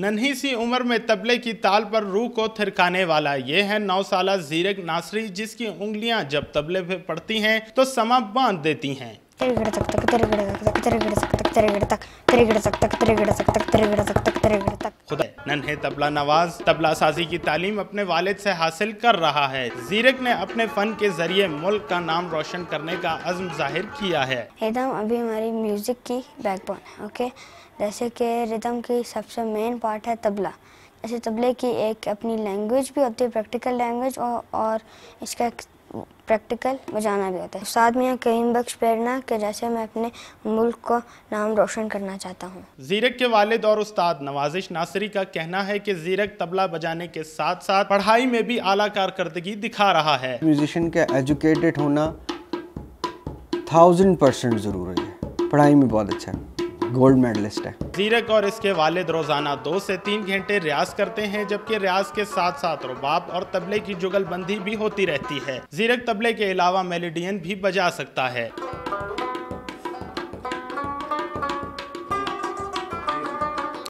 नन्ही सी उम्र में तबले की ताल पर रूह को थिरकाने वाला ये है 9 साला ज़ीरक नासरी, जिसकी उंगलियां जब तबले पे पड़ती हैं तो समा बांध देती हैं। खुदा नन्हे तबला नवाज तबला साजी की तालीम अपने वालिद से हासिल कर रहा है। ज़ीरक ने अपने फन के जरिए मुल्क का नाम रोशन करने का अज़्म जाहिर किया है। रिदम अभी हमारी म्यूजिक की बैकबोन है। ओके, जैसे कि रिदम की सबसे मेन पार्ट है तबला। जैसे तबले की एक अपनी लैंग्वेज भी होती है, प्रैक्टिकल लैंग्वेज, और इसका प्रैक्टिकल बजाना भी होता है। उस्ताद मियां करीम बख्श प्रेरणा के जैसे मैं अपने मुल्क को नाम रोशन करना चाहता हूँ। ज़ीरक के वालिद और उस्ताद नवाजिश नासरी का कहना है कि ज़ीरक तबला बजाने के साथ साथ पढ़ाई में भी आला कारकर्दगी दिखा रहा है। म्यूजिशियन का एजुकेटेड होना 1000% ज़रूरी है। पढ़ाई में बहुत अच्छा है, गोल्ड मेडलिस्ट है। ज़ीरक और इसके वालिद रोजाना 2 से 3 घंटे रियाज करते हैं, जबकि रियाज के साथ साथ रुबाब और तबले की जुगलबंदी भी होती रहती है। ज़ीरक तबले के अलावा मेलोडियन भी बजा सकता है।